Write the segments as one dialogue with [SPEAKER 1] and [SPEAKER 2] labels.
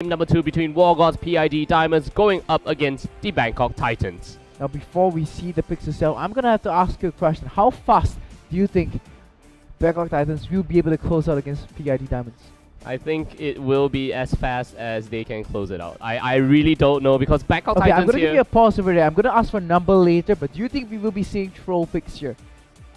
[SPEAKER 1] Game number 2 between Wargods PID Diamonds going up against the Bangkok Titans.
[SPEAKER 2] Now, before we see the picks itself, I'm gonna have to ask you a question. How fast do you think Bangkok Titans will be able to close out against PID Diamonds?
[SPEAKER 1] I think it will be as fast as they can close it out. I really don't know because Bangkok
[SPEAKER 2] Okay,
[SPEAKER 1] Titans
[SPEAKER 2] I'm gonna
[SPEAKER 1] here,
[SPEAKER 2] give you a pause over there. I'm gonna ask for a number later, but do you think we will be seeing troll picks here?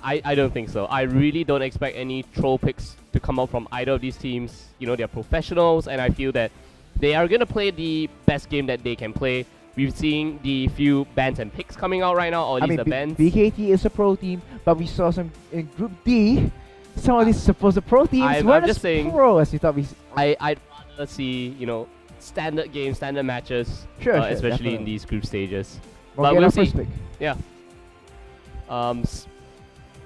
[SPEAKER 1] I don't think so. I really don't expect any troll picks to come out from either of these teams. You know, they're professionals, and I feel that they are gonna play the best game that they can play. We've seen the few bans and picks coming out right now, or at least the bans.
[SPEAKER 2] BKT is a pro team, but we saw some in Group D. Some of these supposed pro teams weren't as pro as we thought.
[SPEAKER 1] I'd rather see, you know, standard games, standard matches,
[SPEAKER 2] sure,
[SPEAKER 1] especially
[SPEAKER 2] definitely
[SPEAKER 1] in these group stages.
[SPEAKER 2] But we'll see. Pick.
[SPEAKER 1] Yeah.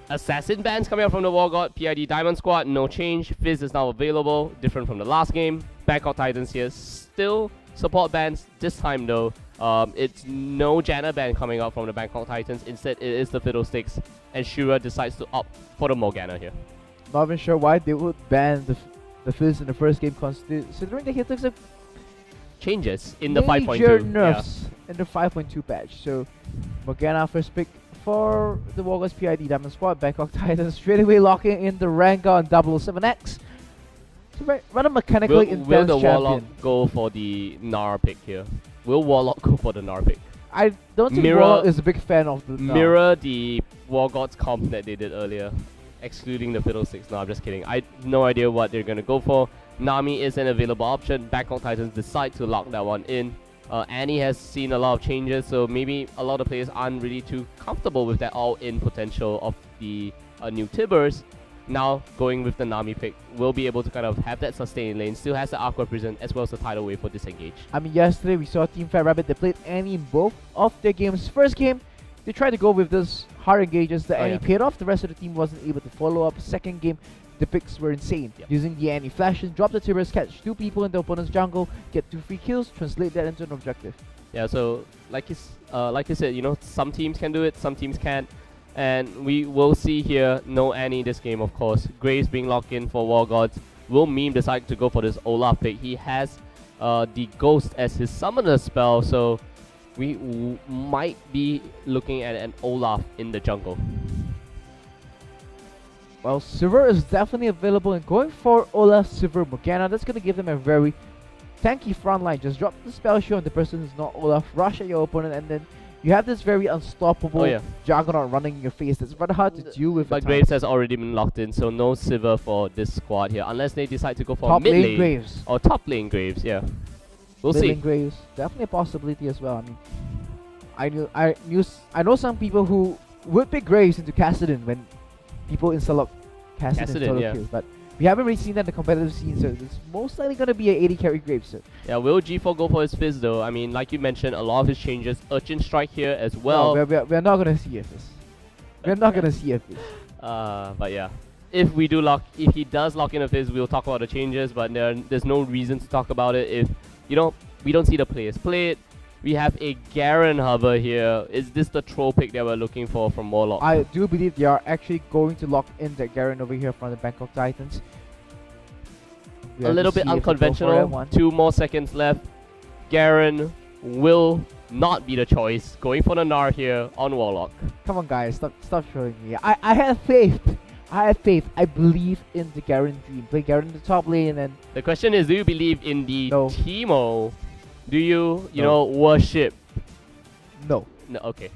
[SPEAKER 1] Assassin bans coming out from the Wargod PID Diamond Squad, no change. Fizz is now available, different from the last game. Bangkok Titans here, still support bans. This time though, it's no Janna ban coming out from the Bangkok Titans. Instead, it is the Fiddlesticks, and Shura decides to opt for the Morgana here.
[SPEAKER 2] Not even sure why they would ban the Fizz in the first game, considering that he took some
[SPEAKER 1] changes in the 5.2.
[SPEAKER 2] Major nerfs in the 5.2 patch. So, Morgana first pick for the Wargods PID Diamond Squad. Bangkok Titans straight away locking in the rank on 007X. So rather mechanically intense
[SPEAKER 1] will the
[SPEAKER 2] champion.
[SPEAKER 1] Warlock go for the Gnar pick here? Will Warlock go for the Gnar pick?
[SPEAKER 2] I don't think Warlock is a big fan of the Gnar.
[SPEAKER 1] Mirror the Wargods comp that they did earlier, excluding the Fiddlesticks. No, I'm just kidding. I have no idea what they're going to go for. Nami is an available option. Bangkok Titans decide to lock that one in. Annie has seen a lot of changes, so maybe a lot of players aren't really too comfortable with that all-in potential of the new Tibbers. Now, going with the Nami pick, will be able to kind of have that sustained lane, still has the Aqua Prison as well as the tidal wave for disengage.
[SPEAKER 2] I mean, yesterday we saw Team Fat Rabbit, they played Annie in both of their games. First game, they tried to go with this hard engages, the Annie paid off, the rest of the team wasn't able to follow up. Second game, the picks were insane. Using the Annie flashes, drop the Tibbers, catch 2 people in the opponent's jungle, get 2 free kills, translate that into an objective. Yeah,
[SPEAKER 1] so like you said, you know, some teams can do it, some teams can't. And we will see here, no Annie this game, of course. Graves being locked in for Wargods. Will Meme decide to go for this Olaf pick? He has the Ghost as his summoner spell, so we might be looking at an Olaf in the jungle.
[SPEAKER 2] Well, Silver is definitely available, and going for Olaf, Silver, Morgana, that's going to give them a very tanky front line. Just drop the spell shield on the person who's not Olaf, rush at your opponent, and then you have this very unstoppable Juggernaut running in your face. That's rather hard to deal with.
[SPEAKER 1] But Graves has already been locked in, so no Silver for this squad here, unless they decide to go for mid lane
[SPEAKER 2] Graves
[SPEAKER 1] or top lane Graves. Yeah, we'll see.
[SPEAKER 2] Lane Graves, definitely a possibility as well. I mean, I know some people who would pick Graves into Kassadin when people install Kassadin solo kills, but we haven't really seen that in the competitive scene, so it's most likely going to be an 80 carry Graves. So.
[SPEAKER 1] Yeah, will G4 go for his Fizz though? I mean, like you mentioned, a lot of his changes. Urchin Strike here as well.
[SPEAKER 2] No, we're not going to see a Fizz. We're not going to see a Fizz.
[SPEAKER 1] But yeah, if he does lock in a Fizz, we'll talk about the changes, but there's no reason to talk about it if, you know, we don't see the players play it. We have a Garen hover here. Is this the troll pick that we're looking for from Warlock?
[SPEAKER 2] I do believe they are actually going to lock in that Garen over here from the Bangkok Titans.
[SPEAKER 1] A little bit unconventional. 2 more seconds left. Garen will not be the choice. Going for the Gnar here on Warlock.
[SPEAKER 2] Come on, guys. Stop showing me. I have faith. I have faith. I believe in the Garen dream. Play Garen in the top lane, and
[SPEAKER 1] the question is, do you believe in the Teemo? Do you, know, worship?
[SPEAKER 2] No.
[SPEAKER 1] No. Okay.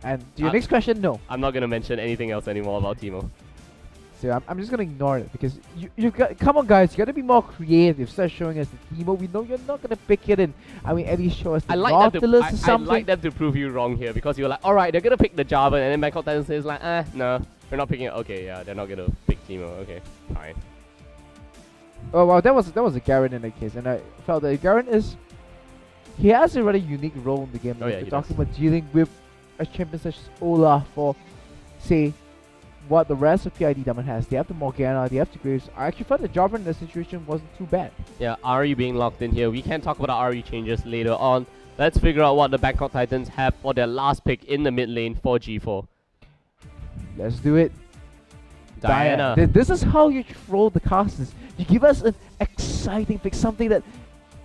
[SPEAKER 2] And to your next question, no.
[SPEAKER 1] I'm not gonna mention anything else anymore about Teemo.
[SPEAKER 2] So I'm just gonna ignore it because you've got. Come on, guys, you gotta be more creative. Start showing us the Teemo. We know you're not gonna pick it in. I mean, at least show us the Nautilus or something.
[SPEAKER 1] I like them to prove you wrong here because you're like, all right, they're gonna pick the Java, and then Bangkok Titans says like, no, we're not picking it. Okay, yeah, they're not gonna pick Teemo. Okay, fine.
[SPEAKER 2] Oh well, that was a Garen in that case, and I felt that Garen is. He has a really unique role in the game.
[SPEAKER 1] Oh, yeah,
[SPEAKER 2] we're talking about dealing with a champion such as Olaf for, say, what the rest of PID Diamond has. They have the Morgana, they have the Graves. I actually thought the Jarvan in the situation wasn't too bad.
[SPEAKER 1] Yeah, Ari being locked in here. We can talk about the Ari changes later on. Let's figure out what the Bangkok Titans have for their last pick in the mid lane for G4.
[SPEAKER 2] Let's do it.
[SPEAKER 1] Diana.
[SPEAKER 2] This is how you troll the casters. You give us an exciting pick, something that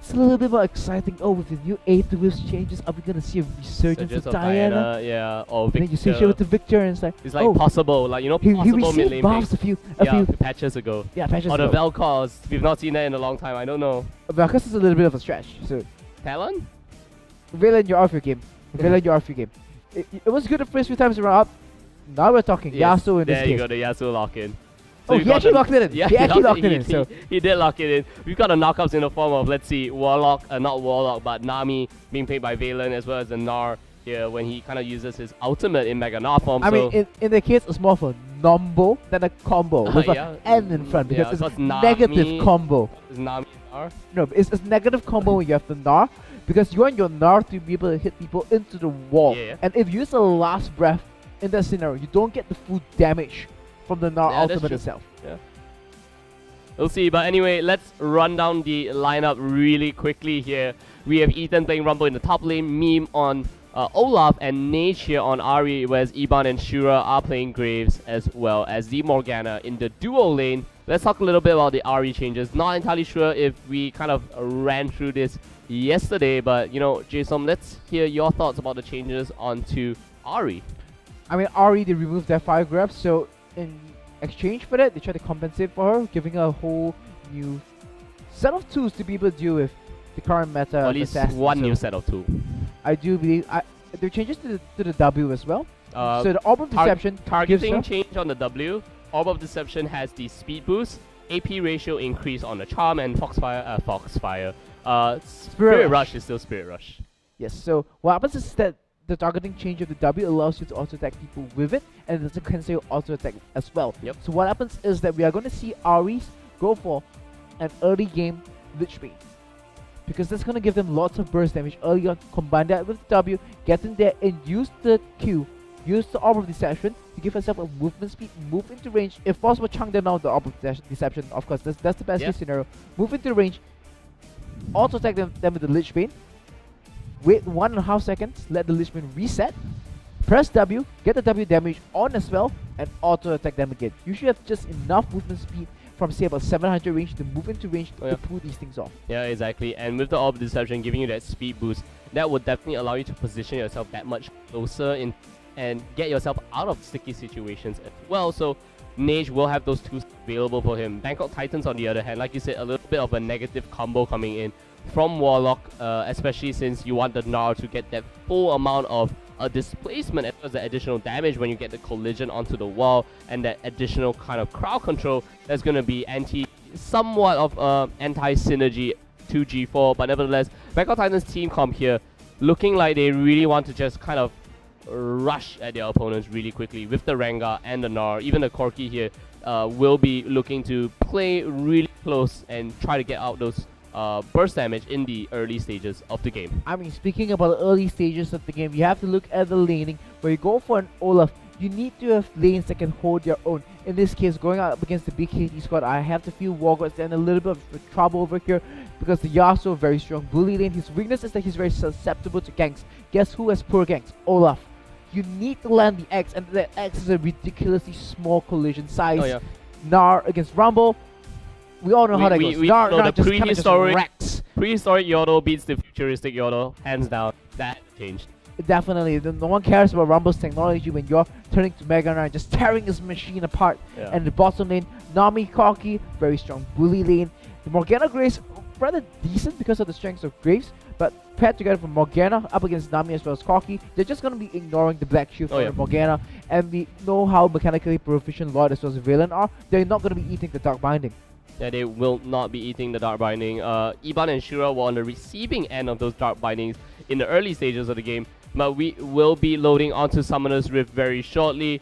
[SPEAKER 2] it's a little bit more exciting. Oh, with the new Aether Wisp changes, are we gonna see a resurgence
[SPEAKER 1] Surges
[SPEAKER 2] of Diana?
[SPEAKER 1] Yeah, or
[SPEAKER 2] And then you switch over
[SPEAKER 1] Victor.
[SPEAKER 2] to Victor, and it's like,
[SPEAKER 1] It's like
[SPEAKER 2] oh,
[SPEAKER 1] possible, like, you know,
[SPEAKER 2] he
[SPEAKER 1] possible mid
[SPEAKER 2] received
[SPEAKER 1] lane
[SPEAKER 2] buffs
[SPEAKER 1] pick.
[SPEAKER 2] a
[SPEAKER 1] Yeah,
[SPEAKER 2] few
[SPEAKER 1] patches ago.
[SPEAKER 2] patches
[SPEAKER 1] Or the
[SPEAKER 2] ago.
[SPEAKER 1] Vel'Koz. We've not seen that in a long time. I don't know.
[SPEAKER 2] Because it's a little bit of a stretch. So,
[SPEAKER 1] Talon?
[SPEAKER 2] Valen, you're off your game. Valen, you're off your game. It was good the first few times around. Now we're talking
[SPEAKER 1] Yes,
[SPEAKER 2] Yasuo in this
[SPEAKER 1] there
[SPEAKER 2] case.
[SPEAKER 1] you go, the Yasuo lock-in. So
[SPEAKER 2] Oh,
[SPEAKER 1] we've
[SPEAKER 2] he
[SPEAKER 1] got
[SPEAKER 2] actually
[SPEAKER 1] the-
[SPEAKER 2] locked it in.
[SPEAKER 1] Yeah,
[SPEAKER 2] he actually locked it in. So
[SPEAKER 1] he did lock it in. We've got the knockups in the form of, let's see, Warlock, not Warlock, but Nami being played by Valen, as well as the Gnar here when he kind of uses his ultimate in Mega Gnar form.
[SPEAKER 2] I mean, in the case, it's more of a nombo than a combo with
[SPEAKER 1] Yeah.
[SPEAKER 2] an N in front because
[SPEAKER 1] Yeah,
[SPEAKER 2] it's
[SPEAKER 1] so it's
[SPEAKER 2] negative
[SPEAKER 1] Nami.
[SPEAKER 2] combo.
[SPEAKER 1] Is Nami Gnar?
[SPEAKER 2] No, it's negative combo when you have the Gnar because you want your Gnar to be able to hit people into the wall.
[SPEAKER 1] Yeah.
[SPEAKER 2] And if you use the last breath in that scenario, you don't get the full damage from the Gnar
[SPEAKER 1] Yeah, that's
[SPEAKER 2] ultimate
[SPEAKER 1] true.
[SPEAKER 2] itself.
[SPEAKER 1] Yeah. We'll see, but anyway, let's run down the lineup really quickly here. We have Ethan playing Rumble in the top lane, Meme on Olaf, and Nage here on Ahri, whereas Iban and Shura are playing Graves, as well as the Morgana in the duo lane. Let's talk a little bit about the Ahri changes. Not entirely sure if we kind of ran through this yesterday, but, you know, Jason, let's hear your thoughts about the changes onto Ahri.
[SPEAKER 2] I mean, Ahri, they removed their 5 grabs, so in exchange for that, they try to compensate for her, giving her a whole new set of tools to be able to deal with the current meta.
[SPEAKER 1] Or
[SPEAKER 2] of
[SPEAKER 1] at least
[SPEAKER 2] assassins.
[SPEAKER 1] one
[SPEAKER 2] So
[SPEAKER 1] new set of tools.
[SPEAKER 2] I do believe there are changes to the W as well.
[SPEAKER 1] Uh,
[SPEAKER 2] So the Orb of Deception gives
[SPEAKER 1] Targeting
[SPEAKER 2] her
[SPEAKER 1] change on the W. Orb of Deception has the speed boost, AP ratio increase on the Charm, and Foxfire. Spirit Rush is still Spirit Rush.
[SPEAKER 2] yes. So what happens is that the targeting change of the W allows you to auto attack people with it, and it can say auto attack as well.
[SPEAKER 1] Yep.
[SPEAKER 2] So what happens is that we are going to see Ahri's go for an early game Lich Bane, because that's going to give them lots of burst damage early on. Combine that with W, get in there and use the Q, use the Orb of Deception to give herself a movement speed, move into range. If possible, chunk them down the Orb of Deception. Of course, that's the best case scenario. Move into range, auto attack them with the Lich Bane. Wait 1.5 seconds, let the Lich Bane reset. Press W, get the W damage on as well, and auto attack them again. You should have just enough movement speed from say about 700 range to move into range to pull these things off.
[SPEAKER 1] Yeah, exactly. And with the Orb of Deception giving you that speed boost, that would definitely allow you to position yourself that much closer in and get yourself out of sticky situations as well. So Nage will have those tools available for him. Bangkok Titans, on the other hand, like you said, a little bit of a negative combo coming in from Warlock, especially since you want the Gnar to get that full amount of displacement as well as the additional damage when you get the collision onto the wall, and that additional kind of crowd control that's going to be somewhat of anti-synergy to G4. But nevertheless, Bangkok Titans team comp here looking like they really want to just kind of rush at their opponents really quickly with the Rengar and the Gnar. Even the Corki here will be looking to play really close and try to get out those burst damage in the early stages of the game.
[SPEAKER 2] I mean, speaking about the early stages of the game, you have to look at the laning. Where you go for an Olaf, you need to have lanes that can hold your own. In this case, going up against the BKT squad, I have to feel Wargods and a little bit of trouble over here because the Yasuo, very strong bully lane. His weakness is that he's very susceptible to ganks. Guess who has poor ganks? Olaf. You need to land the X, and the X is a ridiculously small collision size.
[SPEAKER 1] Oh, yeah.
[SPEAKER 2] Gnar against Rumble. We all know how that goes.
[SPEAKER 1] We
[SPEAKER 2] Gnar,
[SPEAKER 1] know
[SPEAKER 2] Gnar
[SPEAKER 1] the
[SPEAKER 2] just kinda just wrecks.
[SPEAKER 1] prehistoric Yordle beats the futuristic Yordle, hands down. That changed.
[SPEAKER 2] Definitely. No one cares about Rumble's technology when you're turning to Mega Gnar and just tearing his machine apart.
[SPEAKER 1] Yeah.
[SPEAKER 2] And the bottom lane, Nami, Corki, very strong bully lane. The Morgana Graves, rather decent because of the strengths of Graves, but paired together from Morgana up against Nami as well as Corki, they're just going to be ignoring the Black Shield from the Morgana. And we know how mechanically proficient Lloyd as well as Valen are. They're not going to be eating the Dark Binding.
[SPEAKER 1] Yeah, they will not be eating the Dark Binding. Iban and Shura were on the receiving end of those Dark Bindings in the early stages of the game, but we will be loading onto Summoner's Rift very shortly.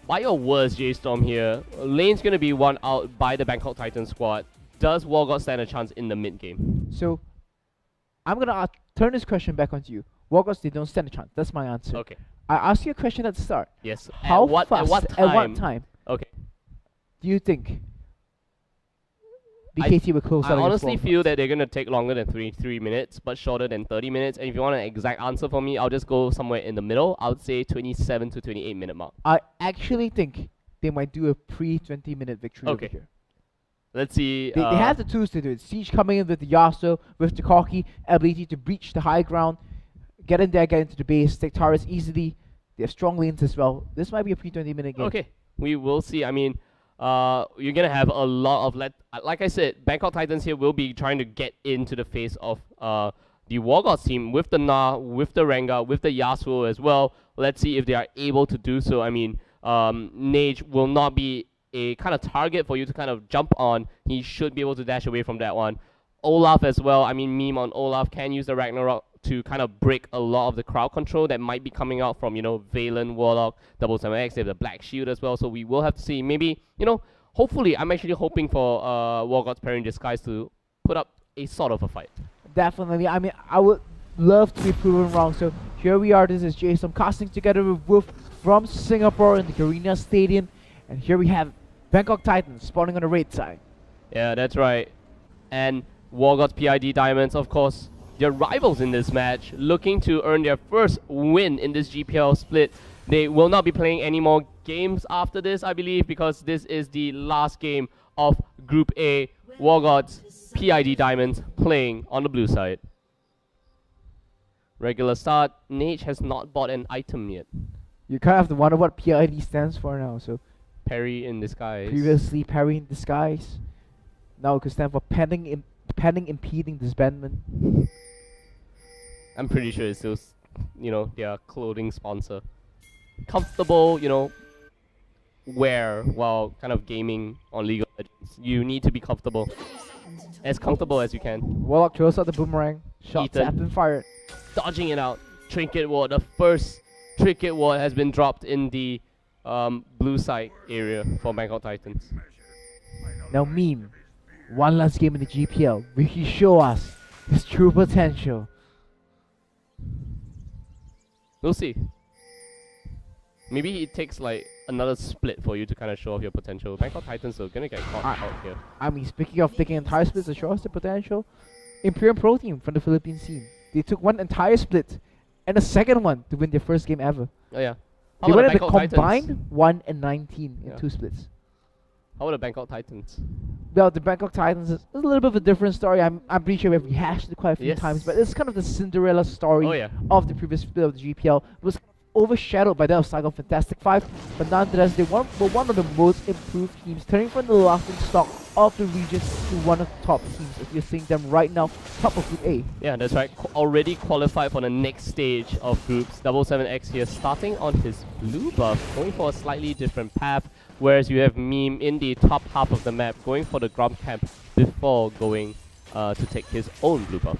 [SPEAKER 1] By your words, J-Storm here, lane's going to be won out by the Bangkok Titans squad. Does Wargods stand a chance in the mid game?
[SPEAKER 2] So, I'm going to turn this question back onto you. Wargods, they don't stand a chance. That's my answer.
[SPEAKER 1] Okay.
[SPEAKER 2] I asked you a question at the start.
[SPEAKER 1] Yes.
[SPEAKER 2] How
[SPEAKER 1] fast?
[SPEAKER 2] at what time
[SPEAKER 1] Okay.
[SPEAKER 2] do you think BKT will close out
[SPEAKER 1] I
[SPEAKER 2] against
[SPEAKER 1] honestly
[SPEAKER 2] Wargods?
[SPEAKER 1] feel that they're going to take longer than 3 minutes, but shorter than 30 minutes. And if you want an exact answer for me, I'll just go somewhere in the middle. I would say 27 to 28 minute mark.
[SPEAKER 2] I actually think they might do a pre-20-minute victory over here.
[SPEAKER 1] Let's see.
[SPEAKER 2] They have the tools to do it. Siege coming in with the Yasuo, with the cocky ability to breach the high ground, get in there, get into the base, take turrets easily. They have strong lanes as well. This might be a pre-20-minute game.
[SPEAKER 1] Okay, we will see. I mean, you're gonna have a lot of like I said, Bangkok Titans here will be trying to get into the face of the Wargods team with the Na, with the Rengar, with the Yasuo as well. Let's see if they are able to do so. I mean, Nage will not be a kind of target for you to kind of jump on. He should be able to dash away from that one. Olaf as well. I mean, meme on Olaf can use the Ragnarok to kind of break a lot of the crowd control that might be coming out from, Valen, Warlock, 777X. They have the Black Shield as well, so we will have to see. Maybe, hopefully, I'm actually hoping for Wargods Perry in Disguise to put up a sort of a fight.
[SPEAKER 2] Definitely. I mean, I would love to be proven wrong. So here we are. This is Jason casting together with Wolf from Singapore in the Garena Stadium. And here we have Bangkok Titans spawning on the raid side.
[SPEAKER 1] Yeah, that's right. And Wargods PID Diamonds, of course, their rivals in this match, looking to earn their first win in this GPL split. They will not be playing any more games after this, I believe, because this is the last game of Group A. Wargods PID Diamonds playing on the blue side. Regular start. Nage has not bought an item yet.
[SPEAKER 2] You kind of have to wonder what PID stands for now. So
[SPEAKER 1] Perry in Disguise.
[SPEAKER 2] previously Perry in Disguise. Now it could stand for pending impeding disbandment.
[SPEAKER 1] I'm pretty sure it's still, their clothing sponsor. Comfortable, wear while kind of gaming on League of Legends. You need to be comfortable. As comfortable as you can.
[SPEAKER 2] Warlock throws out the boomerang. Shots
[SPEAKER 1] Ethan.
[SPEAKER 2] have been fired.
[SPEAKER 1] Dodging it out. Trinket ward. The first Trinket ward has been dropped in the blue side area for Bangkok Titans.
[SPEAKER 2] Now Meme, one last game in the GPL. Will he show us his true potential?
[SPEAKER 1] We'll see. Maybe it takes like another split for you to kind of show off your potential. Bangkok Titans are gonna get caught out here.
[SPEAKER 2] I mean, speaking of taking entire splits to show us the potential, Imperial Pro Team from the Philippine scene. They took one entire split and a second one to win their first game ever.
[SPEAKER 1] Oh yeah.
[SPEAKER 2] They
[SPEAKER 1] How
[SPEAKER 2] went
[SPEAKER 1] about
[SPEAKER 2] at
[SPEAKER 1] the
[SPEAKER 2] the
[SPEAKER 1] Bangkok
[SPEAKER 2] combined
[SPEAKER 1] Titans?
[SPEAKER 2] 1 and 19 in
[SPEAKER 1] Yeah.
[SPEAKER 2] 2 splits.
[SPEAKER 1] How about the Bangkok Titans?
[SPEAKER 2] Well, the Bangkok Titans is a little bit of a different story. I'm pretty sure we've rehashed it quite a few
[SPEAKER 1] Yes.
[SPEAKER 2] times, but it's kind of the Cinderella story
[SPEAKER 1] Oh yeah.
[SPEAKER 2] of the previous split of the GPL. It was overshadowed by that of Saigon Fantastic 5, but nonetheless, they were one of the most improved teams, turning from the laughing stock of the region to one of the top teams. If you're seeing them right now, top of Group A.
[SPEAKER 1] Yeah, that's right. Already qualified for the next stage of groups. 777X here starting on his blue buff, going for a slightly different path, whereas you have Meme in the top half of the map, going for the Grom camp before going to take his own blue buff.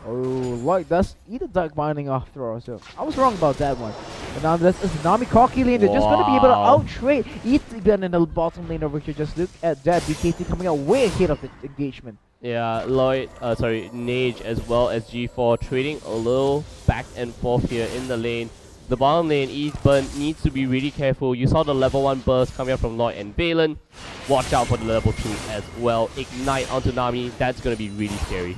[SPEAKER 2] Oh, Lloyd does eat a Dark Binding after all, so I was wrong about that one. But nonetheless, it's Nami cocky lane. They're just going to be able to
[SPEAKER 1] Wow.
[SPEAKER 2] out-trade Ethan in the bottom lane over here. Just look at that. BKT coming out way ahead of the engagement.
[SPEAKER 1] Yeah, Nage as well as G4 trading a little back and forth here in the lane. The bottom lane, Eastburn needs to be really careful. You saw the level 1 burst coming up from Lloyd and Valen. Watch out for the level 2 as well. Ignite onto Nami. That's going to be really scary.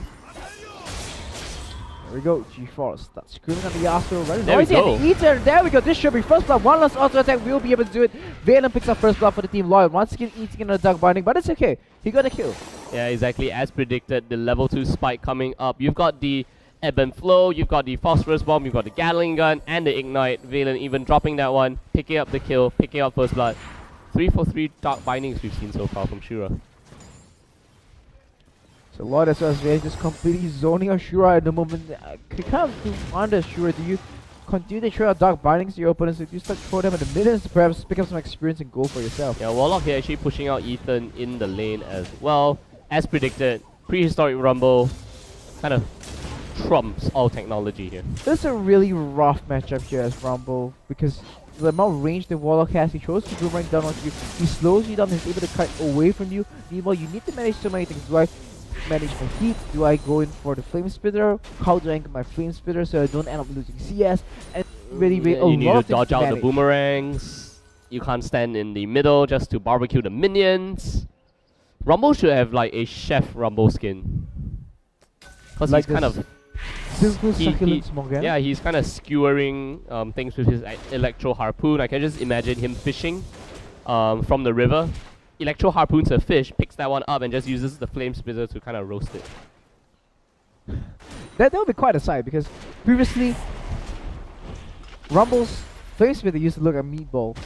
[SPEAKER 2] There we go. G4 starts screaming on the Yasuo. Very
[SPEAKER 1] There we
[SPEAKER 2] noisy.
[SPEAKER 1] go.
[SPEAKER 2] And the Eater. There we go. This should be first blood. One last auto attack. We'll be able to do it. Valen picks up first blood for the team. Lloyd once again eating in a Dark Binding, but it's okay. He got a kill.
[SPEAKER 1] Yeah, exactly. As predicted, the level 2 spike coming up. You've got the Ebb and Flow, you've got the Phosphorus Bomb, you've got the Gatling Gun, and the Ignite. Valen even dropping that one, picking up the kill, picking up first blood. 3 for 3 Dark Bindings we've seen so far from Shura.
[SPEAKER 2] So Lloyd as well as Valen just completely zoning out Shura at the moment. Kind of wonder, Shura, do you continue to throw out Dark Bindings to your opponents? If you start throw them at the minions to perhaps pick up some experience and go for yourself?
[SPEAKER 1] Yeah, Warlock here actually pushing out Ethan in the lane as well. As predicted, Prehistoric Rumble kind of trumps all technology here.
[SPEAKER 2] This is a really rough matchup here as Rumble because the amount of range the Warlock has, he throws the boomerang down on you, he slows you down, he's able to cut away from you. Meanwhile, you need to manage so many things. Do I manage my heat? Do I go in for the Flame Spitter? How do I anchor my Flame Spitter so I don't end up losing CS? And really,
[SPEAKER 1] Yeah,
[SPEAKER 2] a
[SPEAKER 1] you need
[SPEAKER 2] lot
[SPEAKER 1] to
[SPEAKER 2] of things
[SPEAKER 1] dodge out the
[SPEAKER 2] manage.
[SPEAKER 1] boomerangs. You can't stand in the middle just to barbecue the minions. Rumble should have like a Chef Rumble skin. Because
[SPEAKER 2] Like
[SPEAKER 1] he's kind
[SPEAKER 2] this
[SPEAKER 1] of...
[SPEAKER 2] Simple
[SPEAKER 1] he-
[SPEAKER 2] succulent Morgan.
[SPEAKER 1] Yeah, he's kind of skewering things with his electro harpoon. I can just imagine him fishing from the river electro harpoons a fish, picks that one up, and just uses the flame spitter to kind of roast it.
[SPEAKER 2] That would be quite a sight because previously Rumble's flame spitter used to look like meatball.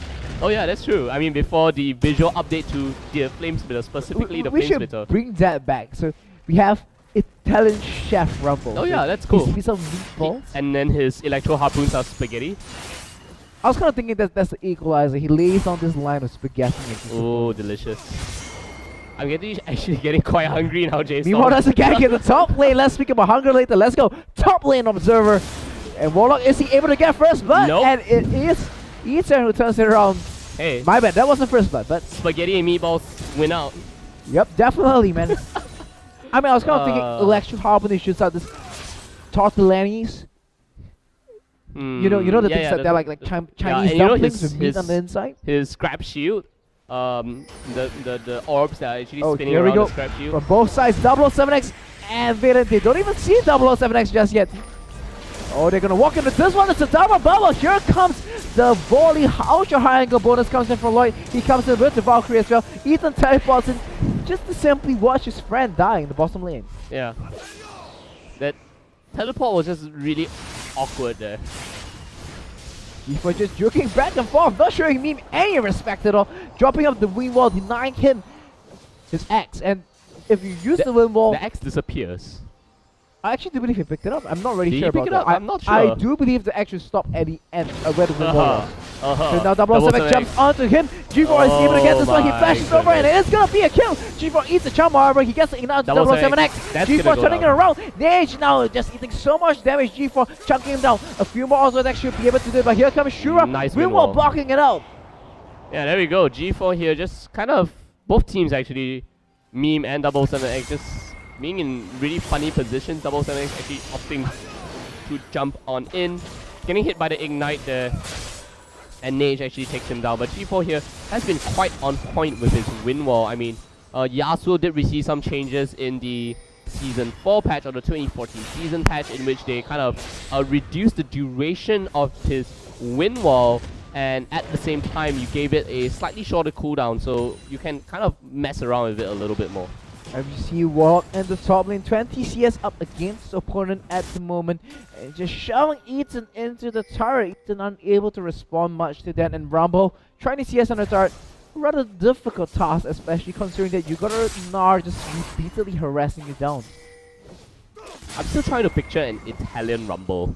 [SPEAKER 1] Oh yeah, that's true. I mean, before the visual update to the flame spitter, specifically the
[SPEAKER 2] We
[SPEAKER 1] flame
[SPEAKER 2] should
[SPEAKER 1] spitter.
[SPEAKER 2] bring that back. So we have Italian chef Rumble.
[SPEAKER 1] Oh
[SPEAKER 2] So
[SPEAKER 1] yeah, that's cool.
[SPEAKER 2] He's a piece of meatballs.
[SPEAKER 1] And then his electro harpoons are spaghetti.
[SPEAKER 2] I was kind of thinking that that's the equalizer. He lays on this line of spaghetti.
[SPEAKER 1] Oh, delicious. I'm actually getting quite hungry now, James.
[SPEAKER 2] Meanwhile, that's again get the top lane. Let's speak about hunger later. Let's go. Top lane observer. And Warlock, is he able to get first blood?
[SPEAKER 1] Nope.
[SPEAKER 2] And it is Ethan who turns it around.
[SPEAKER 1] Hey,
[SPEAKER 2] My bad, that wasn't first blood, but
[SPEAKER 1] spaghetti and meatballs win out.
[SPEAKER 2] yep, definitely, man. I mean, I was kind of thinking electric harpoon shoots out this tortellinis. You know the things that they're like Chinese
[SPEAKER 1] and you know
[SPEAKER 2] dumplings
[SPEAKER 1] his-
[SPEAKER 2] with meat
[SPEAKER 1] his-
[SPEAKER 2] on the inside.
[SPEAKER 1] His scrap shield, the orbs that are actually
[SPEAKER 2] Oh,
[SPEAKER 1] spinning
[SPEAKER 2] here we
[SPEAKER 1] around
[SPEAKER 2] go.
[SPEAKER 1] the scrap shield.
[SPEAKER 2] From both sides, 007X and Valen. They don't even see 007X just yet. Oh, they're gonna walk into this one. It's a double bubble. Here comes the volley. Ultra high angle bonus comes in from Lloyd. He comes in with the Valkyrie as well. Ethan teleports in just to simply watch his friend die in the bottom lane.
[SPEAKER 1] Yeah. That teleport was just really awkward there.
[SPEAKER 2] G4 just joking back and forth, not showing Meme any respect at all. Dropping up the wind wall, denying him his axe. And if you use the wind wall,
[SPEAKER 1] The axe disappears.
[SPEAKER 2] I actually do believe he picked it up. I'm not really
[SPEAKER 1] Did
[SPEAKER 2] sure
[SPEAKER 1] he pick
[SPEAKER 2] about
[SPEAKER 1] it
[SPEAKER 2] that.
[SPEAKER 1] up? I'm not
[SPEAKER 2] I
[SPEAKER 1] sure.
[SPEAKER 2] do believe the axe will stop at the end where the wind wall was. So now
[SPEAKER 1] Double
[SPEAKER 2] 007 jumps onto him. G4 is able to get this one. He
[SPEAKER 1] my
[SPEAKER 2] flashes over and
[SPEAKER 1] goodness.
[SPEAKER 2] it's gonna be a kill. G4 eats the charm, however. He gets the ignite to 007X.
[SPEAKER 1] That's
[SPEAKER 2] G4
[SPEAKER 1] gonna go
[SPEAKER 2] turning it
[SPEAKER 1] down.
[SPEAKER 2] around. Nage now just eating so much damage. G4 chunking him down. A few more also that should be able to do it, but here comes Shura.
[SPEAKER 1] Nice
[SPEAKER 2] wind
[SPEAKER 1] wind
[SPEAKER 2] wall
[SPEAKER 1] wall.
[SPEAKER 2] blocking it out.
[SPEAKER 1] Yeah, there we go. G4 here, just kind of both teams actually, Meme and 007X, just being in really funny positions. 007X actually opting to jump on in, getting hit by the ignite there, and Nage actually takes him down. But G4 here has been quite on point with his wind wall. I mean, Yasuo did receive some changes in the Season 4 patch or the 2014 season patch, in which they kind of reduced the duration of his wind wall, and at the same time you gave it a slightly shorter cooldown, so you can kind of mess around with it a little bit more.
[SPEAKER 2] And we see Warlock in the top lane, 20 CS up against the opponent at the moment, and just shoving Ethan into the turret. Ethan unable to respond much to that, and Rumble trying to CS on the turret. Rather difficult task, especially considering that you got a Gnar just repeatedly harassing you down.
[SPEAKER 1] I'm still trying to picture an Italian Rumble.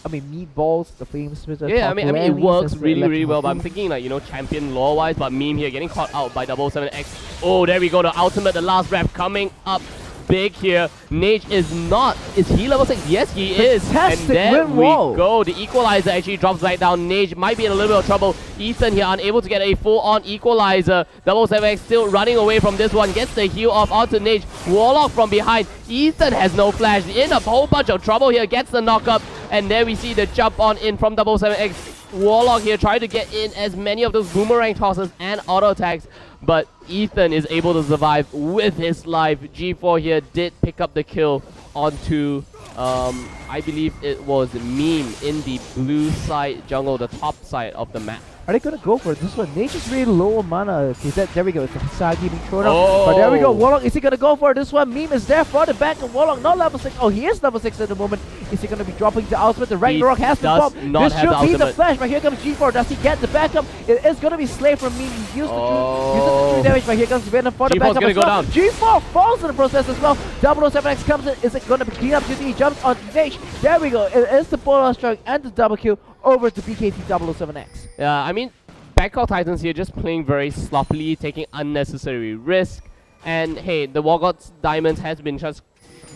[SPEAKER 2] I mean, meatballs, the flame spitter.
[SPEAKER 1] Yeah, I mean it works really, really well, but I'm
[SPEAKER 2] thinking.
[SPEAKER 1] thinking like, you know, champion lore-wise, but Meme here getting caught out by 007X. Oh, there we go, the ultimate, the last breath coming up big here. Nage is not. Is he level 6? Yes, he is. And
[SPEAKER 2] Fantastic
[SPEAKER 1] there
[SPEAKER 2] wind
[SPEAKER 1] we
[SPEAKER 2] wall.
[SPEAKER 1] go. The equalizer actually drops right down. Nage might be in a little bit of trouble. Ethan here unable to get a full-on equalizer. 007X still running away from this one. Gets the heal off onto Nage. Warlock from behind. Ethan has no flash. In a whole bunch of trouble here. Gets the knock up. And there we see the jump on in from 007X. Warlock here trying to get in as many of those boomerang tosses and auto attacks, but Ethan is able to survive with his life. G4 here did pick up the kill onto, I believe it was Meme in the blue side jungle, the top side of the map.
[SPEAKER 2] Are they gonna go for this one? Nage is really low on mana. Okay, there we go. It's a Hisagi being thrown out. But there we go. Warlock, is he gonna go for this one? Meme is there for the back, and Warlock not level 6. Oh, he is level 6 at the moment. Is he gonna be dropping the ultimate? The Ragnarok has been popped.
[SPEAKER 1] Not
[SPEAKER 2] This
[SPEAKER 1] have
[SPEAKER 2] should
[SPEAKER 1] the
[SPEAKER 2] be the
[SPEAKER 1] ultimate.
[SPEAKER 2] flash, but here comes G4. Does he get the backup? It is gonna be Slay from Meme. He used the 2 damage, but here comes Venom for the
[SPEAKER 1] G4's
[SPEAKER 2] backup
[SPEAKER 1] gonna
[SPEAKER 2] as
[SPEAKER 1] go
[SPEAKER 2] well.
[SPEAKER 1] down.
[SPEAKER 2] G4 falls in the process as well. 007X comes in. Is it gonna be clean up duty? He jumps on Nage. There we go. It is the polar strike and the double kill over to BKT 007X.
[SPEAKER 1] Yeah, I mean, Bangkok Titans here just playing very sloppily, taking unnecessary risk. And hey, the Wargods Diamonds has been just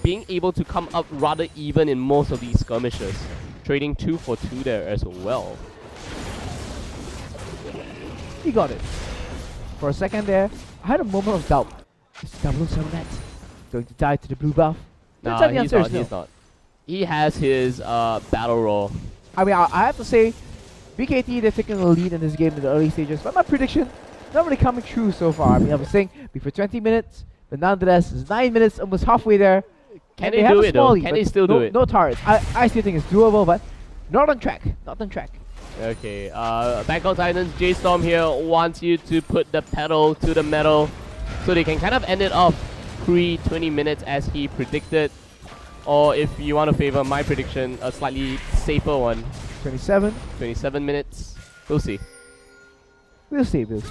[SPEAKER 1] being able to come up rather even in most of these skirmishes. Trading 2 for 2 there as well.
[SPEAKER 2] He got it. For a second there, I had a moment of doubt. Is 007X going to die to the blue buff?
[SPEAKER 1] Nah,
[SPEAKER 2] Turns out the
[SPEAKER 1] he's
[SPEAKER 2] answer
[SPEAKER 1] not,
[SPEAKER 2] is no.
[SPEAKER 1] he's not. He has his battle roll.
[SPEAKER 2] I mean, I have to say, BKT, they're taking the lead in this game in the early stages, but my prediction, not really coming true so far. I mean, I was saying before 20 minutes, but nonetheless, it's 9 minutes, almost halfway there.
[SPEAKER 1] Can
[SPEAKER 2] and
[SPEAKER 1] they
[SPEAKER 2] have
[SPEAKER 1] do
[SPEAKER 2] a
[SPEAKER 1] it
[SPEAKER 2] small
[SPEAKER 1] though?
[SPEAKER 2] lead,
[SPEAKER 1] Can
[SPEAKER 2] but
[SPEAKER 1] they still
[SPEAKER 2] no,
[SPEAKER 1] do it?
[SPEAKER 2] No turrets. I still think it's doable, but not on track. Not on track.
[SPEAKER 1] Okay, Bangkok Titans, J-Storm here wants you to put the pedal to the metal so they can kind of end it off pre-20 minutes as he predicted. Or if you want to favor my prediction, a slightly safer one.
[SPEAKER 2] 27.
[SPEAKER 1] 27 minutes. We'll see.
[SPEAKER 2] We'll see, we'll see.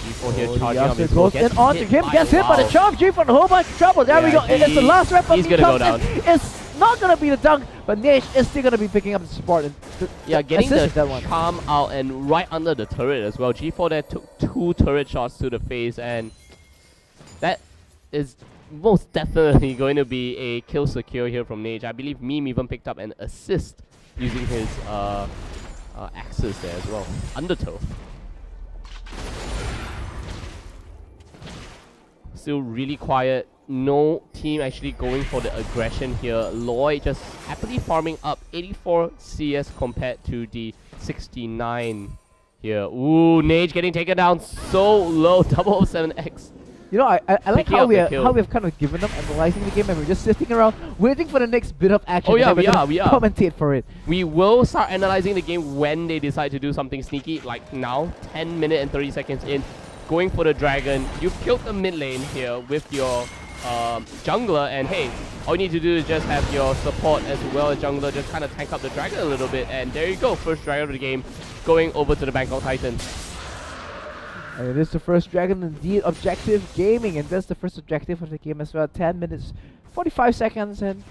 [SPEAKER 1] G4 here
[SPEAKER 2] Oh,
[SPEAKER 1] charging up his
[SPEAKER 2] goes
[SPEAKER 1] gets
[SPEAKER 2] in onto him, gets hit by the charm. G4 in a whole bunch of trouble. There we go. It's the last rep of
[SPEAKER 1] he's
[SPEAKER 2] the
[SPEAKER 1] gonna go down.
[SPEAKER 2] It's not gonna be the dunk, but Nage is still gonna be picking up the support. And
[SPEAKER 1] yeah, getting the
[SPEAKER 2] that one.
[SPEAKER 1] charm out and right under the turret as well. G4 there took 2 turret shots to the face, and that is most definitely going to be a kill secure here from Nage. I believe Meme even picked up an assist using his axes there as well. Undertow. Still really quiet. No team actually going for the aggression here. Lloyd just happily farming up 84 CS compared to the 69 here. Ooh, Nage getting taken down so low. 007X.
[SPEAKER 2] You know, I like how we've kind of given up analyzing the game and we're just sitting around waiting for the next bit of action.
[SPEAKER 1] Oh yeah, we are.
[SPEAKER 2] Commentate for it.
[SPEAKER 1] We will start analyzing the game when they decide to do something sneaky, like now, 10 minutes and 30 seconds in, going for the dragon. You've killed the mid lane here with your jungler, and hey, all you need to do is just have your support as well as jungler just kind of tank up the dragon a little bit, and there you go, first dragon of the game going over to the Bangkok Titans.
[SPEAKER 2] And it is the first dragon indeed, objective gaming, and that's the first objective of the game as well. 10 minutes, 45 seconds, and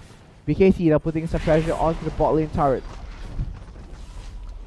[SPEAKER 2] BKT now putting some pressure onto the bot lane turret.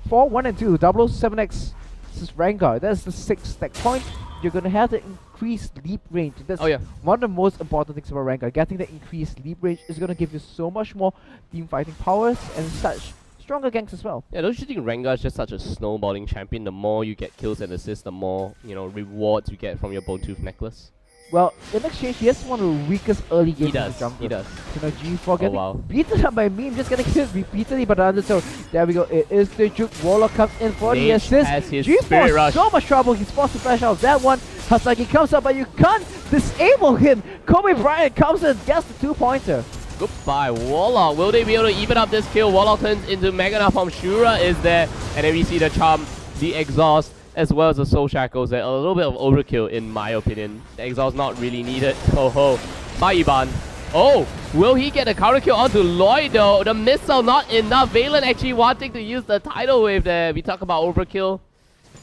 [SPEAKER 2] 4, 1 and 2, 007X. This is Vanguard. That's the 6th stack point. You're gonna have the increased leap range. That's one of the most important things about Vanguard. Getting the increased leap range is gonna give you so much more team fighting powers and such stronger ganks as well.
[SPEAKER 1] Yeah, don't you think Rengar is just such a snowballing champion? The more you get kills and assists, the more, you know, rewards you get from your Bone Tooth necklace.
[SPEAKER 2] Well, in exchange, he has one of the weakest early games.
[SPEAKER 1] He does.
[SPEAKER 2] So now G4 getting beaten up by Meme, just getting killed repeatedly by the undertow. There we go, it is the juke. Warlock comes in for the assist. G4 so much trouble, he's forced to flash out of that one. Hasaki comes up, but you can't disable him. Kobe Bryant comes in, gets the 2-pointer.
[SPEAKER 1] Goodbye, Warlock. Will they be able to even up this kill? Warlock turns into Mega Knight from Shura is there. And then we see the charm, the exhaust, as well as the soul shackles there. A little bit of overkill in my opinion. The exhaust not really needed. Oh ho. By Iban. Oh, will he get a counter kill onto Lloyd though? The missile not enough. Valen actually wanting to use the tidal wave there. We talk about overkill.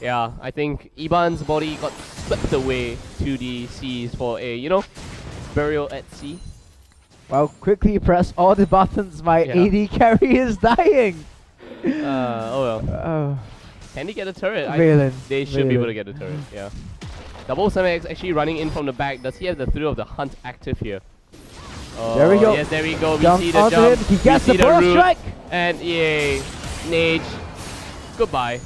[SPEAKER 1] Yeah, I think Iban's body got swept away to the seas for a, you know, burial at sea.
[SPEAKER 2] Well, quickly press all the buttons. My AD carry is dying.
[SPEAKER 1] Oh well. Can he get a turret? They should be able to get a turret, yeah. 007X actually running in from the back. Does he have the thrill of the hunt active here?
[SPEAKER 2] There we go.
[SPEAKER 1] Yes, there we go. We
[SPEAKER 2] Jump
[SPEAKER 1] see the jump.
[SPEAKER 2] He gets the burst strike.
[SPEAKER 1] And yay. Nage. Goodbye.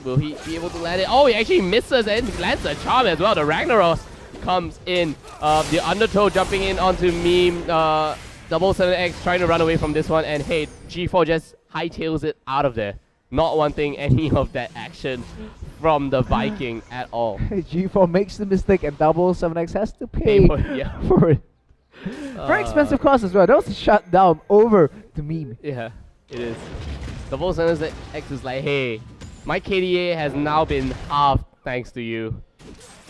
[SPEAKER 1] Will he be able to land it? Oh, he actually misses and lands a charm as well. The Ragnaros comes in. The undertow jumping in onto Meme. 007X trying to run away from this one. And hey, G4 just hightails it out of there. Not wanting any of that action from the Viking at all.
[SPEAKER 2] G4 makes the mistake and 007X has to pay for it. Very expensive cost as well. That was a shutdown over to Meme.
[SPEAKER 1] Yeah, it is. 007X is like, hey, my KDA has now been halved thanks to you.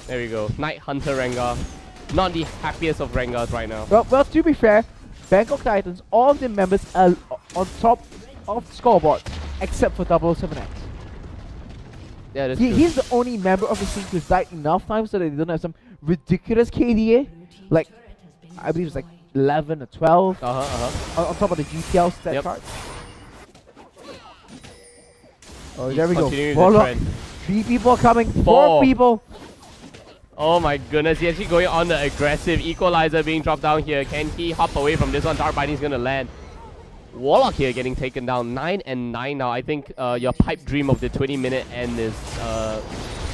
[SPEAKER 1] There we go. Night Hunter Rengar. Not the happiest of Rengars right now.
[SPEAKER 2] Well, to be fair, Bangkok Titans, all of the members are on top of the scoreboard. Except for 007X.
[SPEAKER 1] Yeah, that's
[SPEAKER 2] he's the only member of the team who's died enough times so that they don't have some ridiculous KDA. Like, I believe it's like 11 or 12 on top of the GPL stat card. Oh, there we go. Warlock. 3 people coming, 4 people.
[SPEAKER 1] Oh my goodness, he's actually going on the aggressive. Equalizer being dropped down here. Can he hop away from this one? Dark Binding's gonna land. Warlock here getting taken down. 9 and 9 now. I think your pipe dream of the 20-minute end is